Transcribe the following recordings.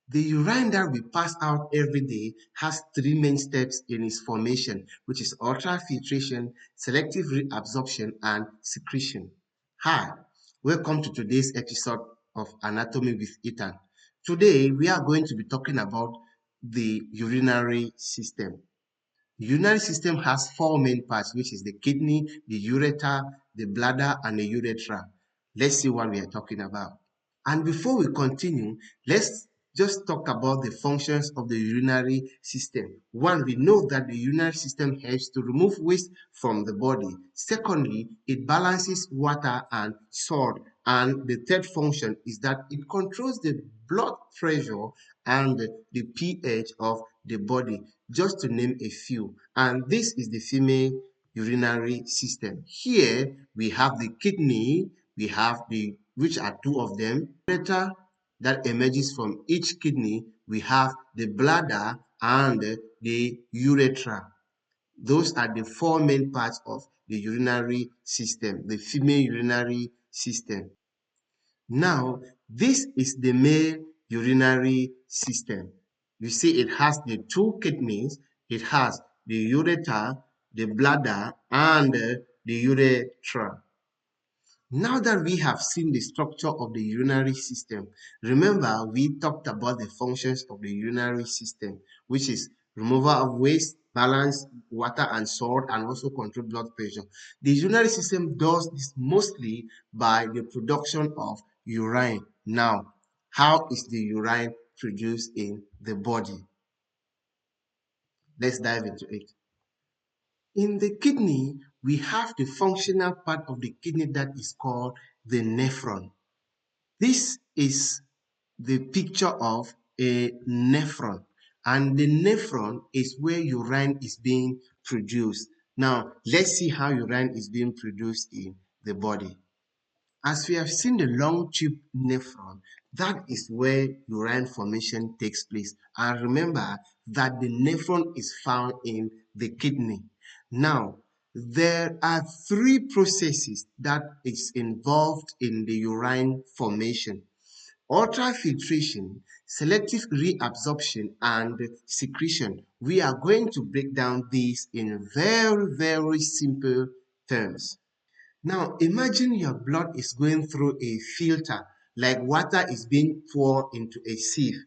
The urine that we pass out every day has three main steps in its formation, which is ultrafiltration, selective reabsorption, and secretion. Hi, welcome to today's episode of Anatomy with Ethan. Today, we are going to be talking about the urinary system. The urinary system has four main parts, which is the kidney, the ureter, the bladder, and the urethra. Let's see what we are talking about. And before we continue, let's just talk about the functions of the urinary system. One, we know that the urinary system helps to remove waste from the body. Secondly, it balances water and salt. And the third function is that it controls the blood pressure and the pH of the body, just to name a few. And this is the female urinary system. Here we have the kidney, we have which are two of them, ureter that emerges from each kidney, we have the bladder and the urethra. Those are the four main parts of the urinary system, the female urinary system. Now, this is the male urinary system. You see, it has the two kidneys, it has the ureter, the bladder, and the urethra. Now that we have seen the structure of the urinary system, remember we talked about the functions of the urinary system, which is removal of waste, balance water and salt, and also control blood pressure. The urinary system does this mostly by the production of urine. Now, how is the urine produced in the body? Let's dive into it. In the kidney, we have the functional part of the kidney that is called the nephron. This is the picture of a nephron, and the nephron is where urine is being produced. Now, let's see how urine is being produced in the body. As we have seen the long tube nephron, that is where urine formation takes place. And remember that the nephron is found in the kidney. Now, there are three processes that is involved in the urine formation: ultrafiltration, selective reabsorption, and secretion. We are going to break down these in very simple terms. Now, imagine your blood is going through a filter, like water is being poured into a sieve.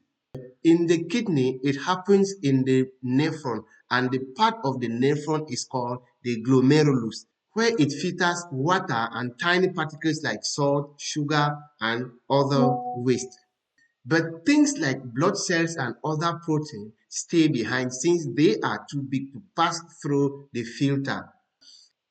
In the kidney, it happens in the nephron, and the part of the nephron is called the glomerulus, where it filters water and tiny particles like salt, sugar, and other waste. But things like blood cells and other proteins stay behind since they are too big to pass through the filter.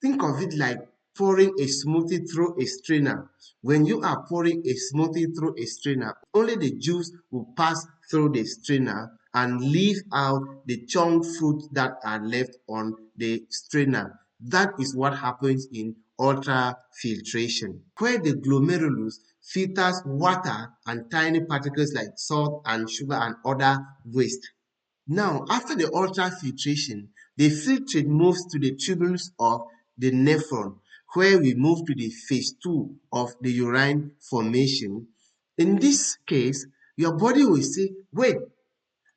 Think of it like pouring a smoothie through a strainer. When you are pouring a smoothie through a strainer, only the juice will pass through the strainer and leave out the chunk fruit that are left on the strainer. That is what happens in ultrafiltration, where the glomerulus filters water and tiny particles like salt and sugar and other waste. Now, after the ultrafiltration, the filtrate moves to the tubules of the nephron, where we move to the phase 2 of the urine formation. In this case, your body will say, wait,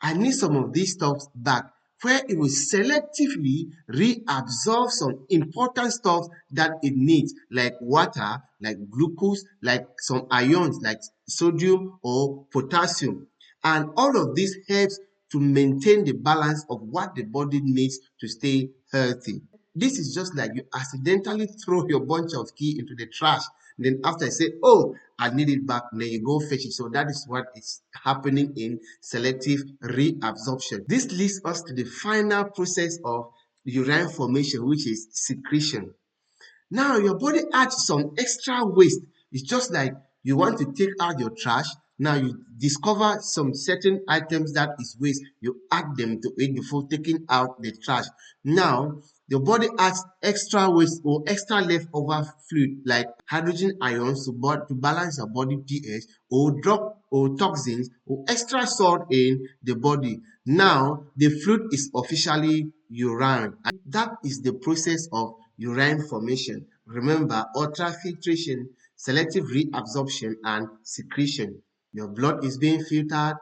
I need some of these stuff back, where it will selectively reabsorb some important stuff that it needs, like water, like glucose, like some ions, like sodium or potassium. And all of this helps to maintain the balance of what the body needs to stay healthy. This is just like you accidentally throw your bunch of key into the trash. Then after I say, oh, I need it back, then you go fetch it. So that is what is happening in selective reabsorption. This leads us to the final process of urine formation, which is secretion. Now your body adds some extra waste. It's just like you want to take out your trash. Now you discover some certain items that is waste. You add them to it before taking out the trash. Now your body adds extra waste or extra leftover fluid like hydrogen ions to balance your body pH, or drop or toxins or extra salt in the body. Now the fluid is officially urine. And that is the process of urine formation. Remember, ultrafiltration, selective reabsorption, and secretion. Your blood is being filtered,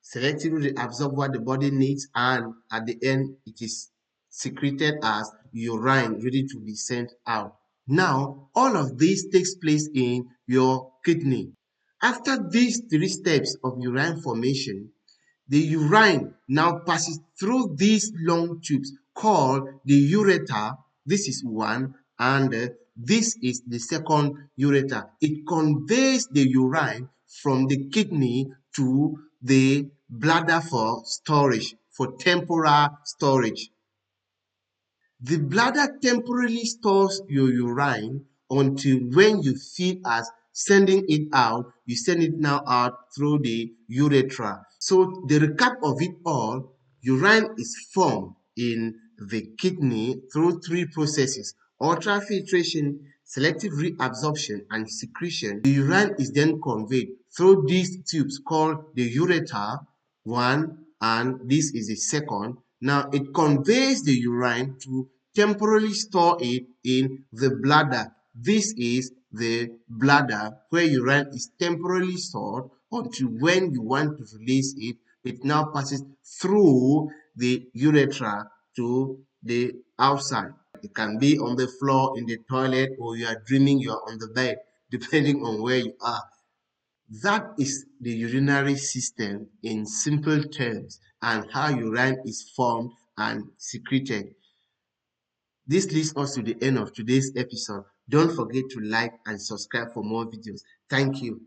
selectively reabsorb what the body needs, and at the end, it is secreted as urine ready to be sent out. Now, all of this takes place in your kidney. After these three steps of urine formation, the urine now passes through these long tubes called the ureter. This is one, and this is the second ureter. It conveys the urine from the kidney to the bladder for storage, for temporal storage. The bladder temporarily stores your urine until when you feel as sending it out, you send it now out through the urethra. So the recap of it all, urine is formed in the kidney through three processes: ultrafiltration, selective reabsorption, and secretion. The urine is then conveyed through these tubes called the ureter, one, and this is the second. Now it conveys the urine to temporarily store it in the bladder. This is the bladder where urine is temporarily stored until when you want to release it, it now passes through the urethra to the outside. It can be on the floor, in the toilet, or you are dreaming you are on the bed, depending on where you are. That is the urinary system in simple terms, and how urine is formed and secreted. This leads us to the end of today's episode. Don't forget to like and subscribe for more videos. Thank you.